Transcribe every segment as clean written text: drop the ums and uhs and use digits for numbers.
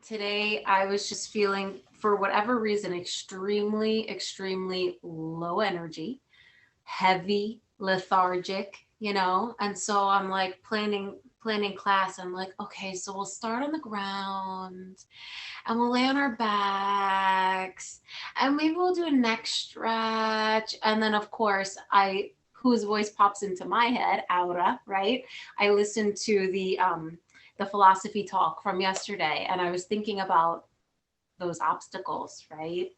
Today, I was just feeling, for whatever reason, extremely low energy, heavy, lethargic, and so I'm like planning class. I'm like, okay, so we'll start on the ground and we'll lay on our backs and maybe we'll do a neck stretch. And then of course I whose voice pops into my head, Aura, right? I listened to the philosophy talk from yesterday, and I was thinking about those obstacles, right?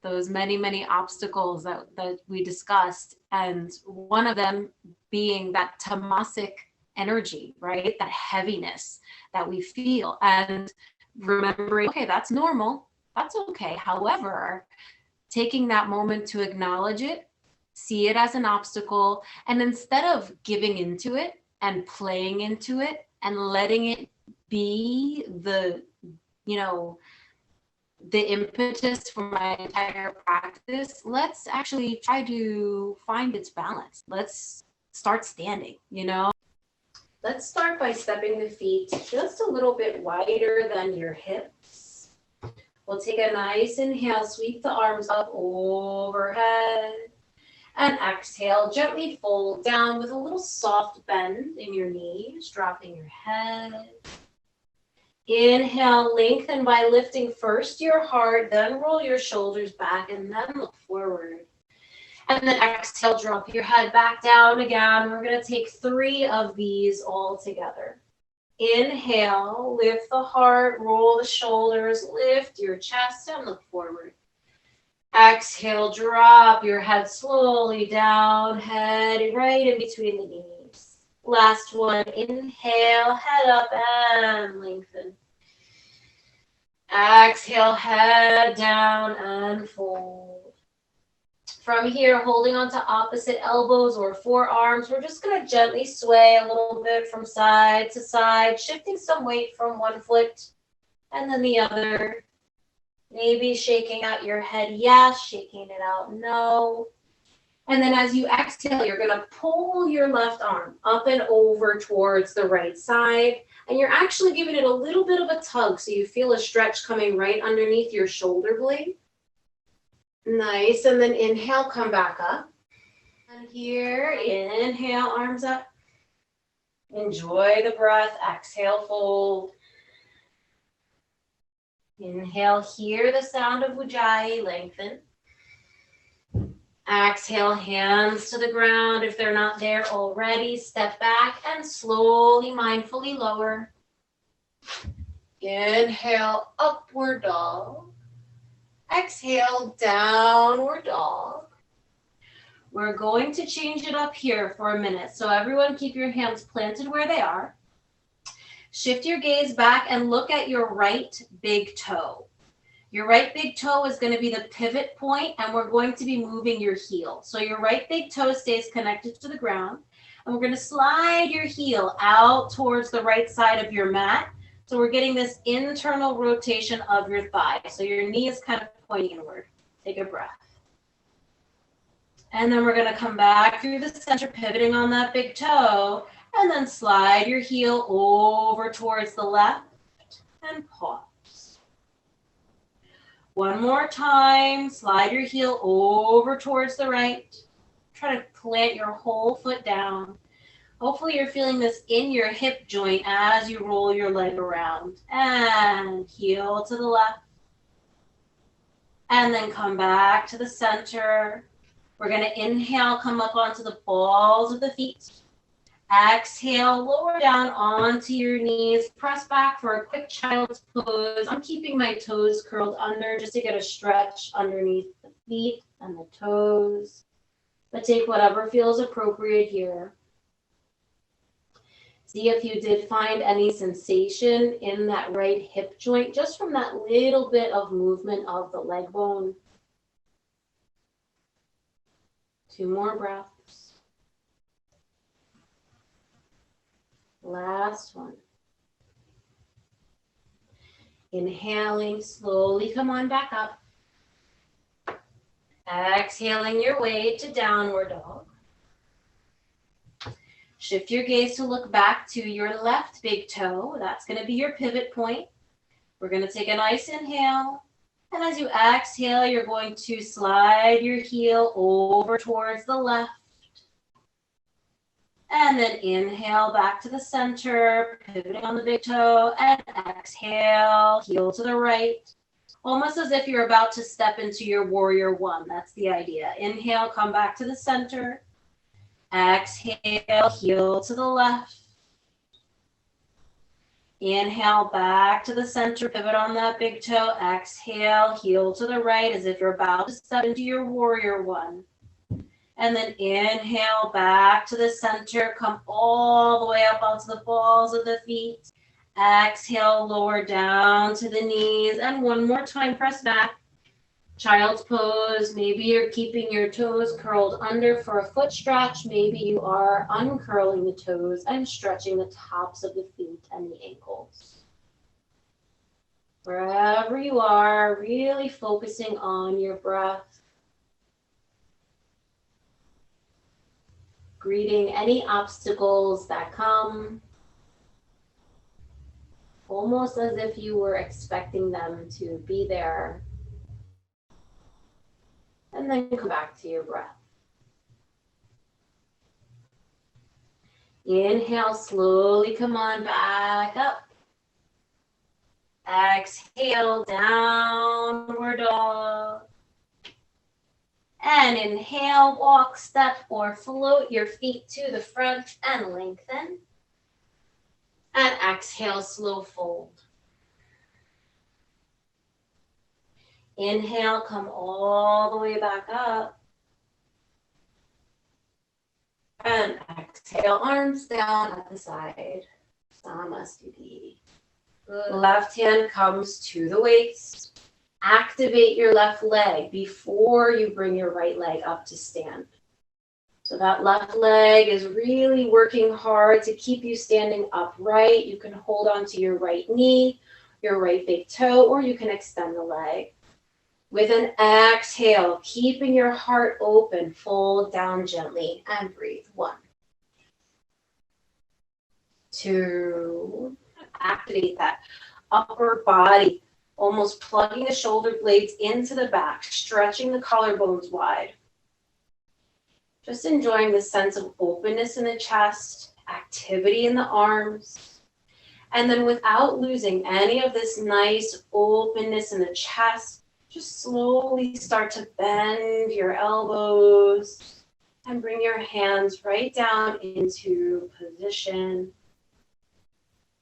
Those many obstacles that we discussed, and one of them being that tamasic energy, right? That heaviness that we feel, and remembering, okay, that's normal, that's okay. However, taking that moment to acknowledge it, see it as an obstacle, and instead of giving into it and playing into it and letting it be you know, the impetus for my entire practice, let's actually try to find its balance. Let's start standing. Let's start by stepping the feet just a little bit wider than your hips. We'll take a nice inhale, sweep the arms up overhead, and exhale, gently fold down with a little soft bend in your knees, dropping your head. Inhale, lengthen by lifting first your heart, then roll your shoulders back, and then look forward. And then exhale, drop your head back down again. We're going to take 3 of these all together. Inhale, lift the heart, roll the shoulders, lift your chest, and look forward. Exhale, drop your head slowly down, head right in between the knees. Last one, inhale, head up and lengthen. Exhale, head down and fold. From here, holding onto opposite elbows or forearms, we're just going to gently sway a little bit from side to side, shifting some weight from one foot and then the other. Maybe shaking out your head, yes, shaking it out, no. And then as you exhale, you're going to pull your left arm up and over towards the right side. And you're actually giving it a little bit of a tug, so you feel a stretch coming right underneath your shoulder blade. Nice. And then inhale, come back up. And here, inhale, arms up. Enjoy the breath. Exhale, fold. Inhale, hear the sound of Ujjayi, lengthen. Exhale, hands to the ground. If they're not there already, step back and slowly, mindfully lower. Inhale, upward dog. Exhale, downward dog. We're going to change it up here for a minute. So everyone keep your hands planted where they are. Shift your gaze back and look at your right big toe. Your right big toe is going to be the pivot point, and we're going to be moving your heel. So your right big toe stays connected to the ground, and we're going to slide your heel out towards the right side of your mat. So we're getting this internal rotation of your thigh. So your knee is kind of pointing inward. Take a breath. And then we're going to come back through the center, pivoting on that big toe, and then slide your heel over towards the left and pause. One more time, slide your heel over towards the right. Try to plant your whole foot down. Hopefully you're feeling this in your hip joint as you roll your leg around. And heel to the left. And then come back to the center. We're going to inhale, come up onto the balls of the feet. Exhale, lower down onto your knees. Press back for a quick child's pose. I'm keeping my toes curled under just to get a stretch underneath the feet and the toes. But take whatever feels appropriate here. See if you did find any sensation in that right hip joint, just from that little bit of movement of the leg bone. 2 more breaths. Last one. Inhaling, slowly come on back up. Exhaling your way to downward dog. Shift your gaze to look back to your left big toe. That's going to be your pivot point. We're going to take a nice inhale. And as you exhale, you're going to slide your heel over towards the left. And then inhale back to the center, pivoting on the big toe, and exhale, heel to the right. Almost as if you're about to step into your warrior one. That's the idea. Inhale, come back to the center. Exhale, heel to the left. Inhale, back to the center, pivot on that big toe. Exhale, heel to the right as if you're about to step into your warrior one. And then inhale, back to the center, come all the way up onto the balls of the feet. Exhale, lower down to the knees. And one more time, press back. Child's pose. Maybe you're keeping your toes curled under for a foot stretch. Maybe you are uncurling the toes and stretching the tops of the feet and the ankles. Wherever you are, really focusing on your breath. Greeting any obstacles that come, almost as if you were expecting them to be there. And then come back to your breath. Inhale, slowly come on back up. Exhale, downward dog. And inhale, walk, step, or float your feet to the front and lengthen. And exhale, slow fold. Inhale, come all the way back up. And exhale, arms down at the side. Samasthiti. Good. Left hand comes to the waist. Activate your left leg before you bring your right leg up to stand. So that left leg is really working hard to keep you standing upright. You can hold on to your right knee, your right big toe, or you can extend the leg. With an exhale, keeping your heart open, fold down gently and breathe. 1, 2, activate that upper body, almost plugging the shoulder blades into the back, stretching the collarbones wide. Just enjoying the sense of openness in the chest, activity in the arms. And then without losing any of this nice openness in the chest, just slowly start to bend your elbows and bring your hands right down into position,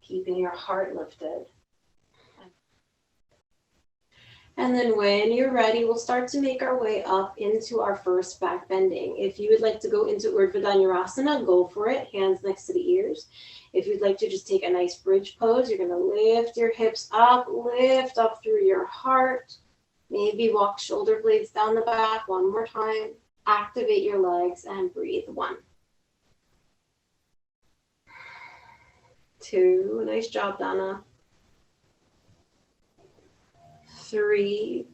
keeping your heart lifted. And then when you're ready, we'll start to make our way up into our first back bending. If you would like to go into Urdhva Dhanurasana, go for it, hands next to the ears. If you'd like to just take a nice bridge pose, you're gonna lift your hips up, lift up through your heart. Maybe walk shoulder blades down the back one more time. Activate your legs and breathe. 1, 2, nice job, Dana. 3,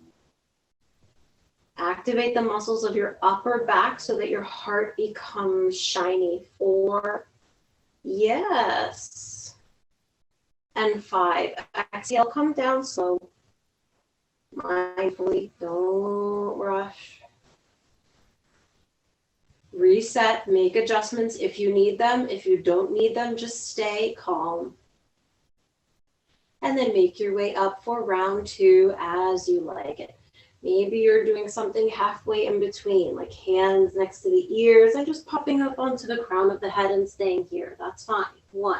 activate the muscles of your upper back so that your heart becomes shiny. 4, yes. And 5, exhale, come down slow. Mindfully, don't rush. Reset, make adjustments if you need them. If you don't need them, just stay calm. And then make your way up for round 2 as you like it. Maybe you're doing something halfway in between, like hands next to the ears and just popping up onto the crown of the head and staying here. That's fine. 1.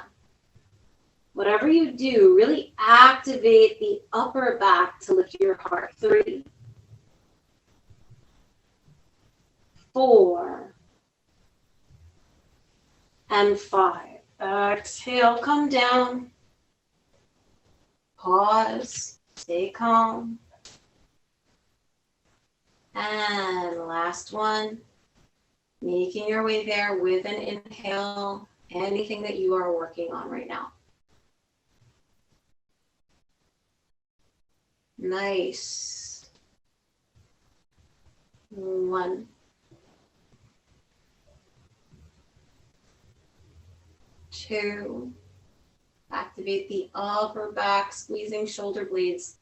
Whatever you do, really activate the upper back to lift your heart. 3, 4, and 5. Exhale, come down. Pause, stay calm. And last one, making your way there with an inhale, anything that you are working on right now. Nice. 1, 2, Activate the upper back, squeezing shoulder blades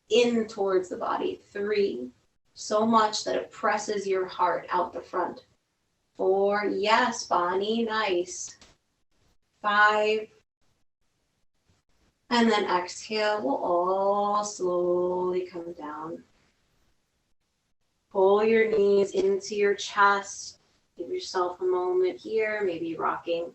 in towards the body. 3, so much that it presses your heart out the front. 4, yes, Bonnie, nice. 5, and then exhale, we'll all slowly come down. Pull your knees into your chest. Give yourself a moment here, maybe rocking.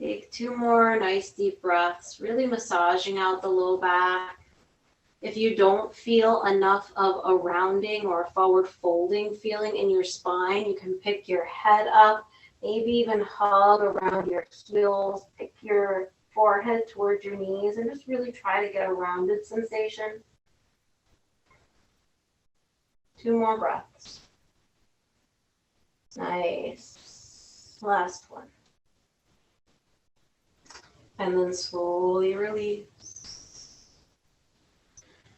Take 2 more nice deep breaths, really massaging out the low back. If you don't feel enough of a rounding or a forward folding feeling in your spine, you can pick your head up, maybe even hug around your heels, pick your forehead towards your knees, and just really try to get a rounded sensation. 2 more breaths. Nice. Last one. And then slowly release.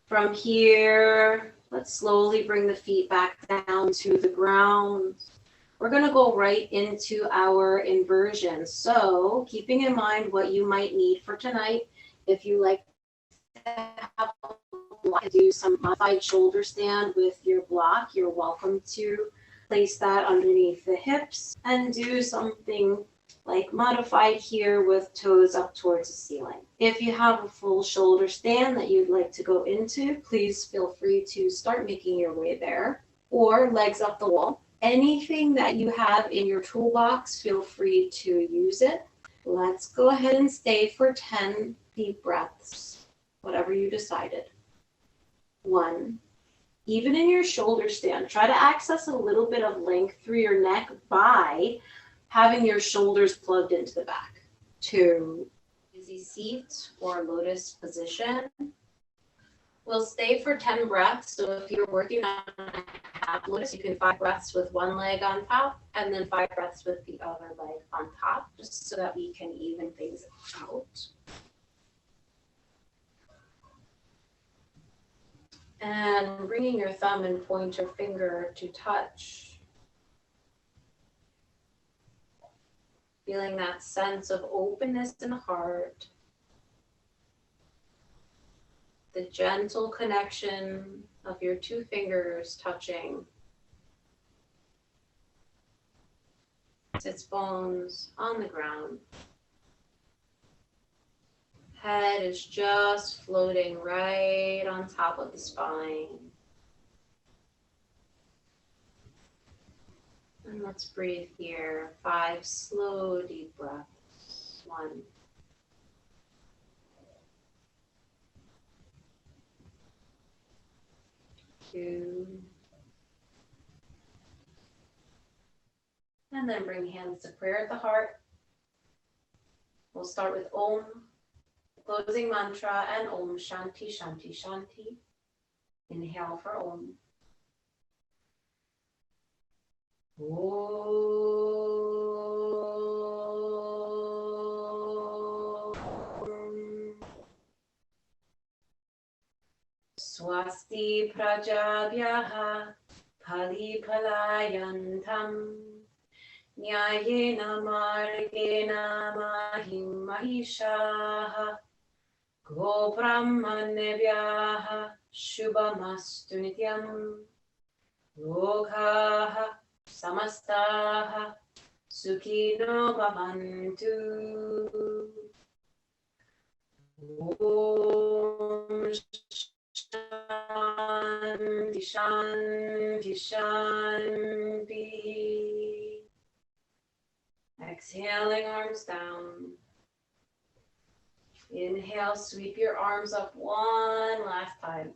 From here, let's slowly bring the feet back down to the ground. We're going to go right into our inversion. So keeping in mind what you might need for tonight, if you like to have a block, do some modified shoulder stand with your block, you're welcome to place that underneath the hips and do something like modified here with toes up towards the ceiling. If you have a full shoulder stand that you'd like to go into, please feel free to start making your way there, or legs up the wall. Anything that you have in your toolbox, feel free to use it. Let's go ahead and stay for 10 deep breaths, whatever you decided. 1. Even in your shoulder stand, try to access a little bit of length through your neck by having your shoulders plugged into the back. 2, easy seat or lotus position. We'll stay for 10 breaths. So if you're working on a half lotus, you can 5 breaths with one leg on top and then 5 breaths with the other leg on top, just so that we can even things out. And bringing your thumb and pointer finger to touch. Feeling that sense of openness in the heart. The gentle connection of your 2 fingers touching. Sits bones on the ground. Head is just floating right on top of the spine. And let's breathe here. 5 slow, deep breaths. 1. 2. And then bring hands to prayer at the heart. We'll start with Om, closing mantra, and Om Shanti Shanti Shanti. Inhale for Om. Swasti prajabhyaha palipalayantam nyayena margena mahim mahishaha go brahmanebhyaha shubhamastu nityam lokaha samastaha sukhino bhavantu. Om Shanti Shanti Shanti. Exhaling, arms down. Inhale, sweep your arms up one last time.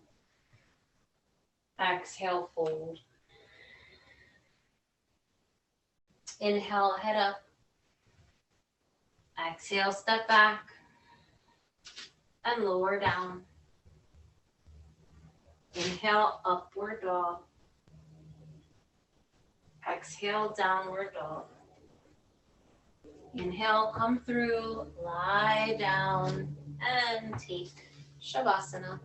Exhale, fold. Inhale, head up. Exhale, step back. And lower down. Inhale, upward dog. Exhale, downward dog. Inhale, come through, lie down, and take Shavasana.